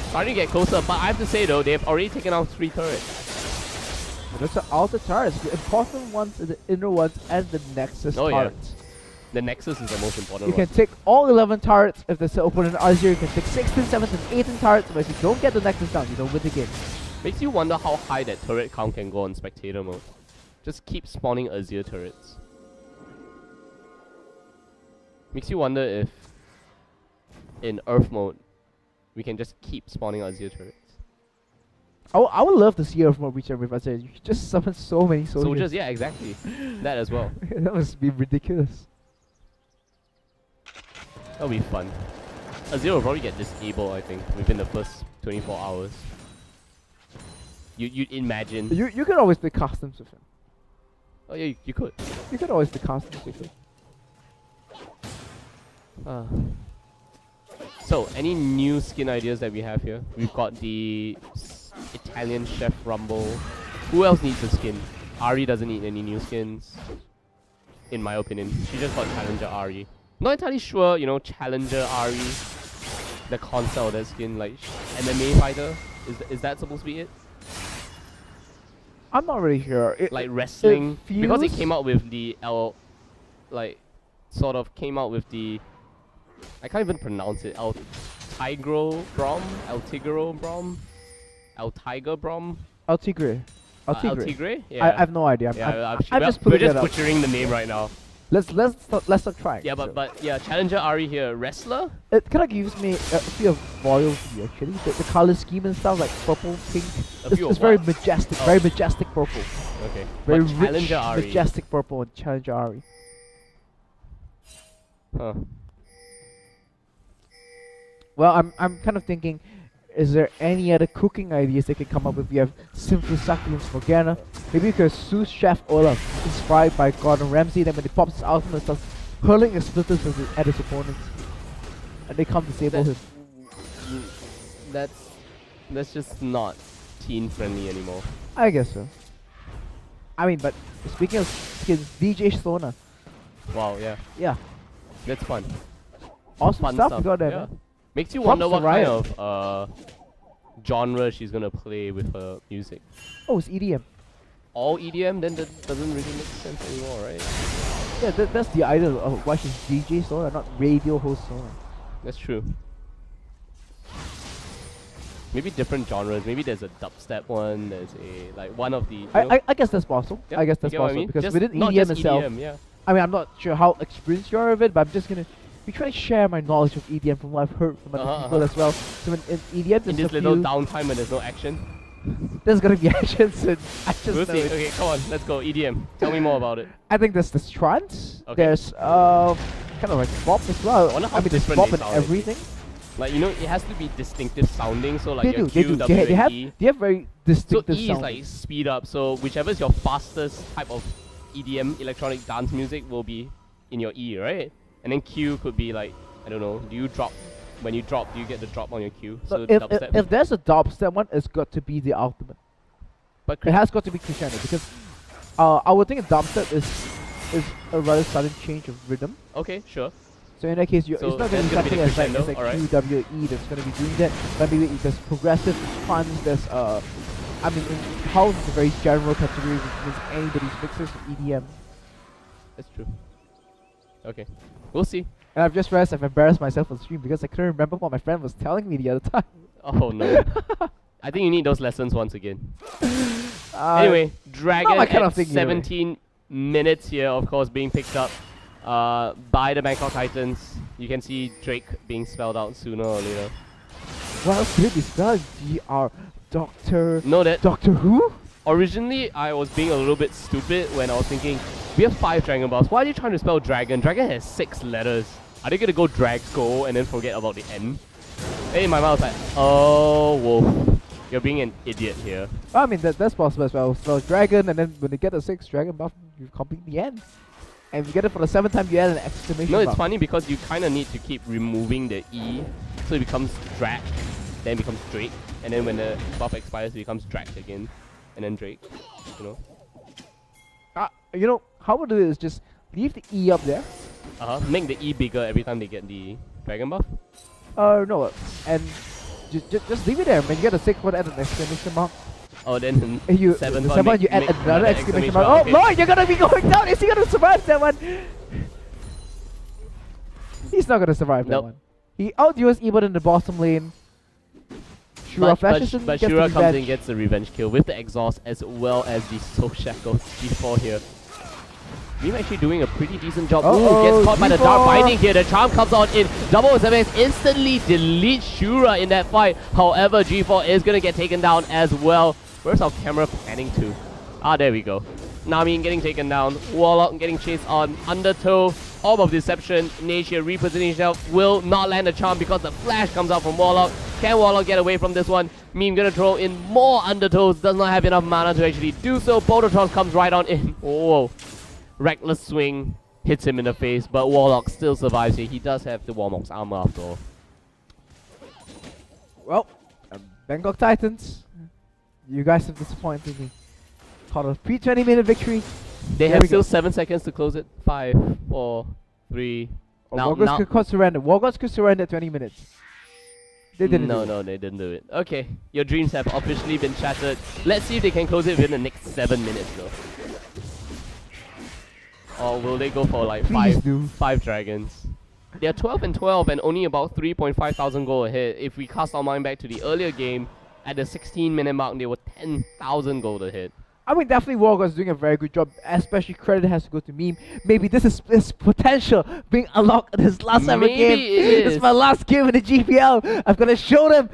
[SPEAKER 1] starting to get closer. But I have to say though, they've already taken out 3 turrets.
[SPEAKER 2] Those are outer turrets. The important ones are the inner ones and the Nexus turrets.
[SPEAKER 1] Yeah. The Nexus is the most important
[SPEAKER 2] one. You can take all 11 turrets if there's an opponent R0. You can take 16, 17, 18 turrets. But if you don't get the Nexus down, you don't win the game.
[SPEAKER 1] Makes you wonder how high that turret count can go on spectator mode. Just keep spawning Azir turrets. Makes you wonder if in Earth mode we can just keep spawning Azir turrets.
[SPEAKER 2] I would love to see Earth mode reach with us. You just summon so many soldiers.
[SPEAKER 1] Yeah, exactly. That as well.
[SPEAKER 2] That must be ridiculous.
[SPEAKER 1] That'll be fun. Azir will probably get disabled, I think, within the first 24 hours. You'd imagine.
[SPEAKER 2] You could always play customs with him.
[SPEAKER 1] Oh yeah, you could.
[SPEAKER 2] You could always play customs with him.
[SPEAKER 1] So, any new skin ideas that we have here? We've got the Italian Chef Rumble. Who else needs a skin? Ari doesn't need any new skins, in my opinion. She just got Challenger Ari. Not entirely sure, you know, Challenger Ari, the concept of that skin, like MMA fighter. Is that supposed to be it?
[SPEAKER 2] I'm not really sure.
[SPEAKER 1] Like wrestling, because it
[SPEAKER 2] feels-
[SPEAKER 1] came out with the came out with the, I can't even pronounce it. El Tigro Brom. El Tigre Brom.
[SPEAKER 2] El Tigre.
[SPEAKER 1] El Tigre? Yeah.
[SPEAKER 2] I have no idea. I'm just
[SPEAKER 1] we're
[SPEAKER 2] putting
[SPEAKER 1] just
[SPEAKER 2] it up.
[SPEAKER 1] butchering the name right now.
[SPEAKER 2] Let's not try.
[SPEAKER 1] Yeah, but yeah, Challenger Ari here, wrestler.
[SPEAKER 2] It kind of gives me a feel of royalty actually. The color scheme and stuff, like purple, pink. It's very majestic, very majestic purple.
[SPEAKER 1] Okay.
[SPEAKER 2] Very
[SPEAKER 1] but
[SPEAKER 2] rich,
[SPEAKER 1] Challenger Ari.
[SPEAKER 2] majestic purple and Challenger Ari.
[SPEAKER 1] Huh.
[SPEAKER 2] Well, I'm kind of thinking, is there any other cooking ideas they can come up with? We have Simply Succulents Morgana. Maybe because sous chef Olaf, inspired by Gordon Ramsay, then when he pops his ultimate, starts hurling his splitters at his opponents, and they can't disable him.
[SPEAKER 1] That's just not teen friendly anymore.
[SPEAKER 2] I guess so. I mean, but speaking of skins, DJ Sona.
[SPEAKER 1] Wow, yeah.
[SPEAKER 2] Yeah.
[SPEAKER 1] That's fun.
[SPEAKER 2] Awesome
[SPEAKER 1] Fun
[SPEAKER 2] stuff you got there,
[SPEAKER 1] yeah.
[SPEAKER 2] man.
[SPEAKER 1] Makes you
[SPEAKER 2] Props
[SPEAKER 1] wonder
[SPEAKER 2] to
[SPEAKER 1] what
[SPEAKER 2] Riot.
[SPEAKER 1] kind of genre she's gonna play with her music.
[SPEAKER 2] Oh, it's EDM.
[SPEAKER 1] All EDM, then that doesn't really make sense anymore, right?
[SPEAKER 2] Yeah, that's the idea of why she's DJ Sona, not radio host Sona.
[SPEAKER 1] That's true. Maybe different genres. Maybe there's a dubstep one. There's a one of the.
[SPEAKER 2] I guess that's possible.
[SPEAKER 1] Yep,
[SPEAKER 2] I guess
[SPEAKER 1] you
[SPEAKER 2] that's
[SPEAKER 1] get what I
[SPEAKER 2] possible
[SPEAKER 1] mean?
[SPEAKER 2] because
[SPEAKER 1] Just
[SPEAKER 2] within
[SPEAKER 1] not
[SPEAKER 2] EDM
[SPEAKER 1] just
[SPEAKER 2] itself,
[SPEAKER 1] EDM, yeah.
[SPEAKER 2] I mean, I'm not sure how experienced you are of it, but I'm just gonna be trying to share my knowledge of EDM from what I've heard from other people as well. So in EDM,
[SPEAKER 1] In
[SPEAKER 2] there's
[SPEAKER 1] this
[SPEAKER 2] a
[SPEAKER 1] little
[SPEAKER 2] few,
[SPEAKER 1] downtime when there's no action.
[SPEAKER 2] there's gonna be actions, and I just
[SPEAKER 1] We'll
[SPEAKER 2] know
[SPEAKER 1] see.
[SPEAKER 2] it.
[SPEAKER 1] Okay, come on, let's go. EDM. Tell me more about it.
[SPEAKER 2] I think there's this trance.
[SPEAKER 1] Okay.
[SPEAKER 2] There's kind of like pop as well.
[SPEAKER 1] wonder how
[SPEAKER 2] I mean, there's
[SPEAKER 1] different
[SPEAKER 2] pop
[SPEAKER 1] they
[SPEAKER 2] and
[SPEAKER 1] sound, actually.
[SPEAKER 2] everything.
[SPEAKER 1] Like, you know, it has to be distinctive sounding. So like
[SPEAKER 2] They
[SPEAKER 1] your
[SPEAKER 2] do.
[SPEAKER 1] Q,
[SPEAKER 2] They
[SPEAKER 1] W,
[SPEAKER 2] they have
[SPEAKER 1] and E.
[SPEAKER 2] they have very
[SPEAKER 1] So
[SPEAKER 2] distinctive
[SPEAKER 1] E is
[SPEAKER 2] sound.
[SPEAKER 1] like speed up. So whichever is your fastest type of EDM, electronic dance music, will be in your E, right? And then Q could be like, I don't know. Do you drop? When you drop, do you get the drop on your Q? So dubstep.
[SPEAKER 2] If there's a dubstep one, it's got to be the ultimate.
[SPEAKER 1] But
[SPEAKER 2] It has got to be crescendo because I would think a dubstep is a rather sudden change of rhythm.
[SPEAKER 1] okay, sure.
[SPEAKER 2] So in that case,
[SPEAKER 1] So
[SPEAKER 2] it's not going
[SPEAKER 1] that's
[SPEAKER 2] to be
[SPEAKER 1] gonna be
[SPEAKER 2] something
[SPEAKER 1] the
[SPEAKER 2] as
[SPEAKER 1] crescendo,
[SPEAKER 2] like
[SPEAKER 1] alright.
[SPEAKER 2] Q, W, E that's going to be doing that. But maybe there's progressive, there's trance, there's I mean, house is a very general category which means anybody's mixes with EDM.
[SPEAKER 1] That's true. Okay, we'll see.
[SPEAKER 2] And I've just realized I've embarrassed myself on stream because I couldn't remember what my friend was telling me the other time.
[SPEAKER 1] Oh no. I think you need those lessons once again.
[SPEAKER 2] Uh,
[SPEAKER 1] Anyway, Dragon
[SPEAKER 2] my kind
[SPEAKER 1] at
[SPEAKER 2] of thing anyway.
[SPEAKER 1] 17 minutes here, of course, being picked up by the Bangkok Titans. You can see Drake being spelled out sooner or later.
[SPEAKER 2] What else could it be spelled? DR Doctor
[SPEAKER 1] Know that
[SPEAKER 2] Doctor Who?
[SPEAKER 1] originally I was being a little bit stupid when I was thinking, we have 5 Dragon Balls. Why are you trying to spell Dragon? Dragon has 6 letters. Are they gonna go Drago and then forget about the N? And in my mind I was like, oh, Wolf, you're being an idiot here.
[SPEAKER 2] I mean, that's possible as well. So Dragon, and then when they get the 6th Dragon buff, you complete the end. And if you get it for the 7th time, you add an exclamation
[SPEAKER 1] No, it's
[SPEAKER 2] buff.
[SPEAKER 1] funny because you kind of need to keep removing the E, so it becomes Drag, then it becomes Drake, and then when the buff expires, it becomes Drag again, and then Drake. You know.
[SPEAKER 2] You know, how we'll do it is just leave the E up there.
[SPEAKER 1] Make the E bigger every time they get the Dragon buff.
[SPEAKER 2] No, and just leave it there. When you get the 6th one, add an exclamation mark.
[SPEAKER 1] Oh, then
[SPEAKER 2] And you,
[SPEAKER 1] seventh
[SPEAKER 2] the
[SPEAKER 1] one,
[SPEAKER 2] 7th one,
[SPEAKER 1] make-
[SPEAKER 2] you add
[SPEAKER 1] make
[SPEAKER 2] another exclamation mark. Oh,
[SPEAKER 1] okay.
[SPEAKER 2] Lord, you're gonna be going down. Is he gonna survive that one? He's not gonna survive
[SPEAKER 1] Nope.
[SPEAKER 2] that one. He outduels even in the bottom lane. Shura flashes in,
[SPEAKER 1] but
[SPEAKER 2] gets the
[SPEAKER 1] Shura comes in,
[SPEAKER 2] revenge.
[SPEAKER 1] gets the revenge kill with the exhaust as well as the soul shackles. G4 here. Meme actually doing a pretty decent job. Ooh, gets caught by the dark binding here. The charm comes on in. 007 instantly deletes Shura in that fight. However, G4 is gonna get taken down as well. Where's our camera panning to? Ah, there we go. Nami getting taken down. Warlock getting chased on. Undertow. Orb of Deception. Nature repositioning himself. Will not land a charm because the flash comes out from Warlock. Can Warlock get away from this one? Meme gonna throw in more Undertows. Does not have enough mana to actually do so. Bototron comes right on in. Whoa. Reckless swing. Hits him in the face. But Warlock still survives here. He does have the Warmock's armor after all.
[SPEAKER 2] Well, Bangkok Titans, you guys have disappointed me. Caught a pre-20 minute victory.
[SPEAKER 1] They have still 7 seconds to close it. 5, 4, 3.
[SPEAKER 2] Wargods could surrender. Wargods could surrender 20 minutes. They didn't.
[SPEAKER 1] No, they didn't do it. Okay, your dreams have officially been shattered. Let's see if they can close it within the next 7 minutes though. Or will they go for like five dragons? They are 12 and 12 and only about 3.5 thousand gold ahead. If we cast our mind back to the earlier game, at the 16-minute mark, they were 10,000 gold ahead.
[SPEAKER 2] I mean, definitely Wargods doing a very good job. Especially credit has to go to Meme. Maybe this is his potential being unlocked in his last ever game. This is my last game in the GPL. I'm gonna show them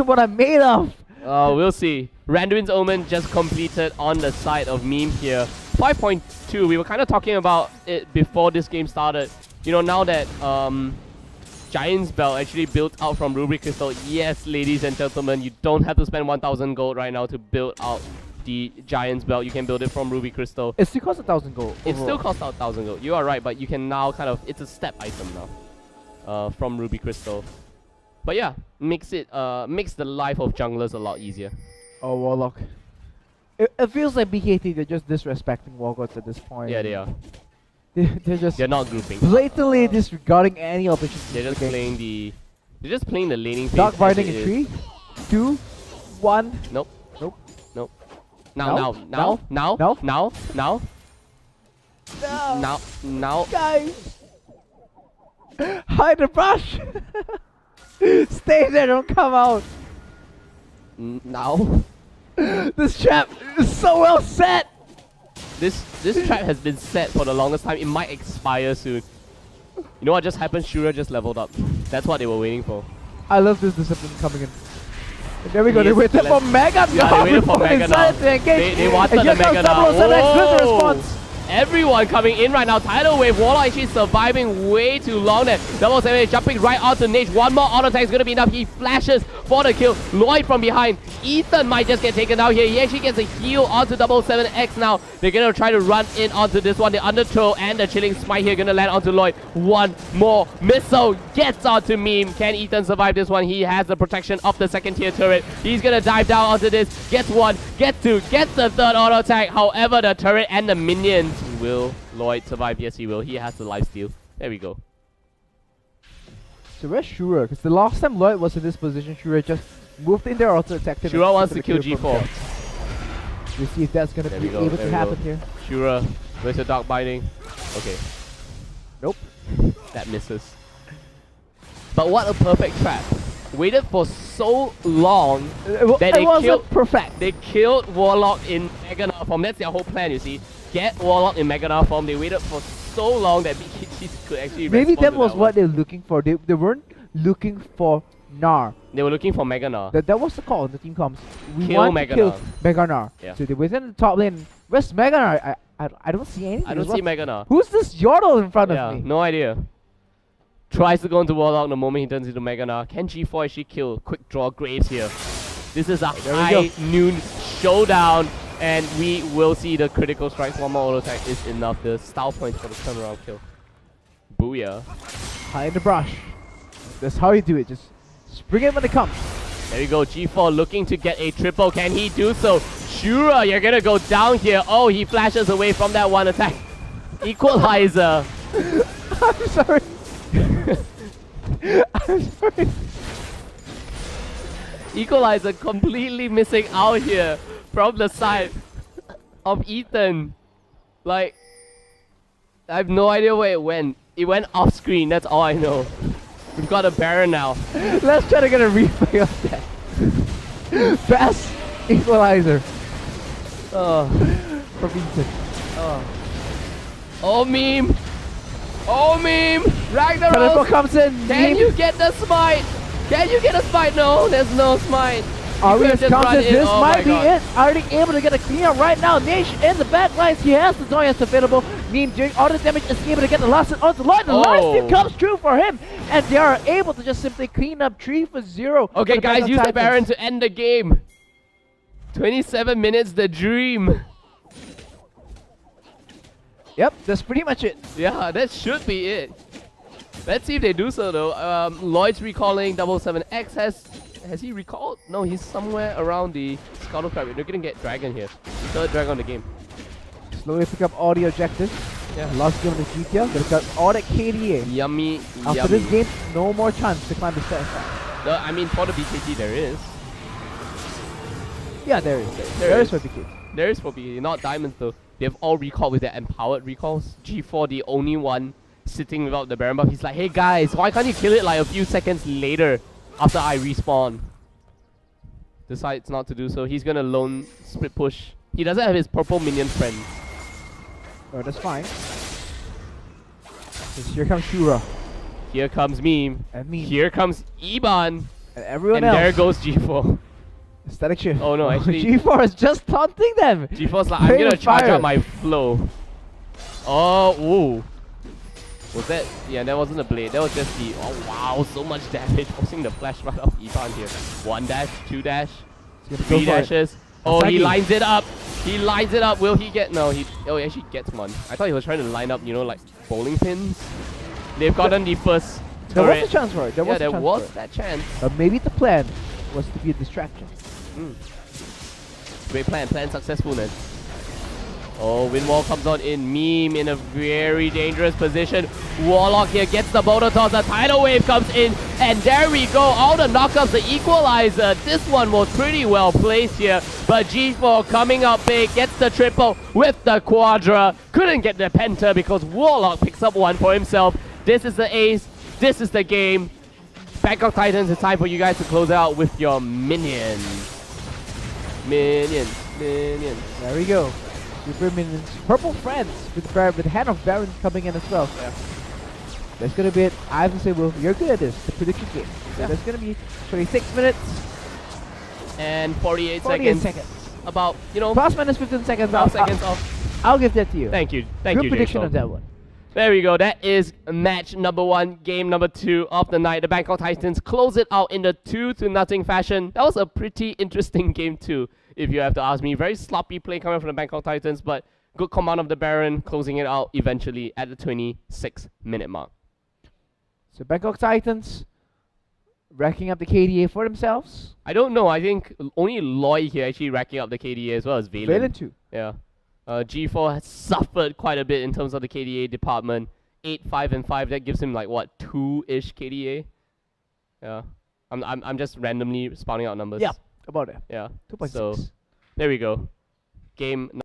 [SPEAKER 2] what I'm made of.
[SPEAKER 1] We'll see. Randuin's Omen just completed on the side of Meme here. 5.2. We were kind of talking about it before this game started. You know, now that Giant's Belt actually built out from Ruby Crystal. Yes, ladies and gentlemen, you don't have to spend 1,000 gold right now to build out the Giant's Belt. You can build it from Ruby Crystal.
[SPEAKER 2] It still costs 1,000 gold.
[SPEAKER 1] It still costs 1,000 gold. You are right, but you can now kind of, it's a step item now from Ruby Crystal. But yeah, makes the life of junglers a lot easier.
[SPEAKER 2] Oh, Warlock. It feels like BKT, they're just disrespecting Wargods at this point.
[SPEAKER 1] Yeah, they are.
[SPEAKER 2] They're
[SPEAKER 1] not grouping.
[SPEAKER 2] Blatantly disregarding any opportunity.
[SPEAKER 1] They're just playing the laning phase.
[SPEAKER 2] Dark binding in 3, 2, 1.
[SPEAKER 1] Nope.
[SPEAKER 2] No.
[SPEAKER 1] Now.
[SPEAKER 2] Guys! Hide the brush! Stay there, don't come out!
[SPEAKER 1] Now.
[SPEAKER 2] This trap is so well set!
[SPEAKER 1] This trap has been set for the longest time. It might expire soon. You know what just happened? Shura just leveled up. That's what they were waiting for.
[SPEAKER 2] I love this discipline coming in. And there we go, they waited for Mega Nav!
[SPEAKER 1] Yeah, they waited for Mega Nav. They wanted the Mega Nav.
[SPEAKER 2] With the response.
[SPEAKER 1] Everyone coming in right now. Tidal Wave. Warlock actually surviving way too long there. 007 jumping right onto Nage. One more auto attack is going to be enough. He flashes for the kill. Lloyd from behind. Ethan might just get taken out here. He actually gets a heal onto 77X now. They're going to try to run in onto this one. The underthrow and the chilling smite here going to land onto Lloyd. One more missile gets onto Meme. Can Ethan survive this one? He has the protection of the second tier turret. He's going to dive down onto this. Gets one, gets two, gets the third auto attack. However, the turret and the minions. Will Lloyd survive? Yes, he will. He has the lifesteal. There we go.
[SPEAKER 2] So where's Shura? Because the last time Lloyd was in this position, Shura just moved in there, auto attacked him.
[SPEAKER 1] Shura wants to kill G4.
[SPEAKER 2] We'll see if that's going to be able to happen here.
[SPEAKER 1] Shura, where's the dark binding? Okay.
[SPEAKER 2] Nope.
[SPEAKER 1] That misses. But what a perfect trap. Waited for so long that they killed Warlock in Mega Nav form. That's their whole plan, you see. Get Warlock in Mega Nav form. They waited for so long that BKT could actually
[SPEAKER 2] maybe that was what they were looking for. They weren't looking for Nar.
[SPEAKER 1] They were looking for Mega Nav.
[SPEAKER 2] That was the call in the team comms. We
[SPEAKER 1] kill
[SPEAKER 2] want
[SPEAKER 1] Mega
[SPEAKER 2] to kill
[SPEAKER 1] Nav.
[SPEAKER 2] Mega Nar.
[SPEAKER 1] Yeah.
[SPEAKER 2] So they went in the top lane. Where's Mega Nar? I don't see anything.
[SPEAKER 1] I don't see Mega Nav.
[SPEAKER 2] Who's this Yordle in front of me?
[SPEAKER 1] No idea. Tries to go into Warlock the moment he turns into Mega Nar. Can G4 actually kill? Quick draw Graves here. This is a high noon showdown. And we will see the critical strikes. One more auto attack is enough. The style points for the turnaround kill. Booyah.
[SPEAKER 2] High in the brush. That's how you do it. Just spring it when it comes.
[SPEAKER 1] There we go. G4 looking to get a triple. Can he do so? Shura, you're going to go down here. Oh, he flashes away from that one attack. Equalizer.
[SPEAKER 2] I'm sorry. I'm sorry.
[SPEAKER 1] Equalizer completely missing out here from the side of Ethan. Like, I have no idea where it went. It went off screen, that's all I know. We've got a Baron now.
[SPEAKER 2] Let's try to get a replay of that. Best equalizer
[SPEAKER 1] Oh,
[SPEAKER 2] for Vincent.
[SPEAKER 1] oh meme! Oh meme!
[SPEAKER 2] Triple
[SPEAKER 1] Ragnarok!
[SPEAKER 2] comes in.
[SPEAKER 1] Can you get the smite? Can you get a smite? No, there's no smite.
[SPEAKER 2] Arias
[SPEAKER 1] just
[SPEAKER 2] comes
[SPEAKER 1] run
[SPEAKER 2] in.
[SPEAKER 1] in.
[SPEAKER 2] This
[SPEAKER 1] Oh
[SPEAKER 2] might
[SPEAKER 1] my
[SPEAKER 2] be
[SPEAKER 1] God.
[SPEAKER 2] it. Already able to get a clean up right now. Nish in the back lines. He has the Zoyas available. Meme doing all the damage is able to get the last hit onto the line. The live stream
[SPEAKER 1] Oh.
[SPEAKER 2] comes true for him. And they are able to just simply clean up 3-0.
[SPEAKER 1] Okay,
[SPEAKER 2] for the
[SPEAKER 1] guys,
[SPEAKER 2] Bangkok
[SPEAKER 1] use the
[SPEAKER 2] Titans.
[SPEAKER 1] Baron to end the game. 27 minutes, the dream.
[SPEAKER 2] Yep, that's pretty much it.
[SPEAKER 1] Yeah, that should be it. Let's see if they do so though. Lloyd's recalling 77X. Has he recalled? No, he's somewhere around the Scuttle Crab. They're gonna get Dragon here. Third Dragon on the game.
[SPEAKER 2] Slowly pick up all the objectives.
[SPEAKER 1] Yeah.
[SPEAKER 2] Last game on the GPL. Gonna cut all that KDA.
[SPEAKER 1] Yummy,
[SPEAKER 2] After
[SPEAKER 1] yummy.
[SPEAKER 2] this game, no more chance to climb the stats.
[SPEAKER 1] No, I mean, for the BKT, there is.
[SPEAKER 2] Yeah, there is.
[SPEAKER 1] There
[SPEAKER 2] There
[SPEAKER 1] is.
[SPEAKER 2] is for BK.
[SPEAKER 1] There is for BKT, not Diamonds though. They have all recalled with their empowered recalls. G4, the only one sitting without the Baron buff. He's like, hey guys, why can't you kill it like a few seconds later after I respawn? Decides not to do so. He's gonna lone split push. He doesn't have his purple minion friend.
[SPEAKER 2] Oh, that's fine. 'Cause here comes Shura.
[SPEAKER 1] Here comes Meme.
[SPEAKER 2] And me.
[SPEAKER 1] Here comes Iban.
[SPEAKER 2] And everyone
[SPEAKER 1] And
[SPEAKER 2] else.
[SPEAKER 1] there goes G4.
[SPEAKER 2] Static shift.
[SPEAKER 1] Oh no, actually-
[SPEAKER 2] G4 is just taunting them.
[SPEAKER 1] G4's like, I'm
[SPEAKER 2] Play
[SPEAKER 1] gonna
[SPEAKER 2] with
[SPEAKER 1] charge
[SPEAKER 2] fire.
[SPEAKER 1] up my flow. Oh, ooh. Was that? Yeah, that wasn't a blade. That was just the. Oh wow, so much damage. Forcing the flash right off Iban here. 1 dash, 2 dash,
[SPEAKER 2] He's gonna
[SPEAKER 1] 3
[SPEAKER 2] go for it.
[SPEAKER 1] dashes. Oh, he
[SPEAKER 2] Asagi.
[SPEAKER 1] lines it up. He lines it up. Will he get? No, he. Oh, he actually gets one. I thought he was trying to line up, you know, like bowling pins. They've gotten the first.
[SPEAKER 2] There was a
[SPEAKER 1] turret.
[SPEAKER 2] chance for it. There
[SPEAKER 1] Yeah,
[SPEAKER 2] was a
[SPEAKER 1] there
[SPEAKER 2] chance
[SPEAKER 1] was
[SPEAKER 2] for it.
[SPEAKER 1] that chance.
[SPEAKER 2] But maybe the plan was to be a distraction.
[SPEAKER 1] Great plan. Plan successful, man. Oh, Windwall comes on in. Meme in a very dangerous position. Warlock here gets the boulder toss. A tidal wave comes in. And there we go. All the knockouts, the equalizer. This one was pretty well placed here. But G4 coming up big. Gets the triple with the quadra. Couldn't get the penta because Warlock picks up one for himself. This is the ace. This is the game. Bangkok Titans, it's time for you guys to close out with your minions. Minions.
[SPEAKER 2] There we go. Super minions. Purple friends with Hand of Baron coming in as well.
[SPEAKER 1] Yeah.
[SPEAKER 2] That's gonna be it. I have to say, Will, you're good at this. The prediction game. So
[SPEAKER 1] Yeah.
[SPEAKER 2] that's gonna be 26 minutes,
[SPEAKER 1] And 48
[SPEAKER 2] 48
[SPEAKER 1] seconds.
[SPEAKER 2] seconds.
[SPEAKER 1] About, you know,
[SPEAKER 2] Plus minus 15 seconds.
[SPEAKER 1] 12 seconds off.
[SPEAKER 2] I'll give that to you.
[SPEAKER 1] Thank you. Thank
[SPEAKER 2] Good
[SPEAKER 1] you,
[SPEAKER 2] prediction
[SPEAKER 1] Jason.
[SPEAKER 2] on that one.
[SPEAKER 1] There we go. That is match number 1, game number 2 of the night. The Bangkok Titans close it out in the 2-0 fashion. That was a pretty interesting game too, if you have to ask me. Very sloppy play coming from the Bangkok Titans, but good command of the Baron, closing it out eventually at the 26-minute mark.
[SPEAKER 2] So Bangkok Titans racking up the KDA for themselves.
[SPEAKER 1] I don't know. I think only Lloyd here actually racking up the KDA as well as Valen.
[SPEAKER 2] Valen too.
[SPEAKER 1] Yeah. G4 has suffered quite a bit in terms of the KDA department. 8, 5, and 5. That gives him like what, 2-ish KDA. Yeah. I'm just randomly spouting out numbers.
[SPEAKER 2] Yeah, about it.
[SPEAKER 1] Yeah.
[SPEAKER 2] 2.6.
[SPEAKER 1] So there we go. Game.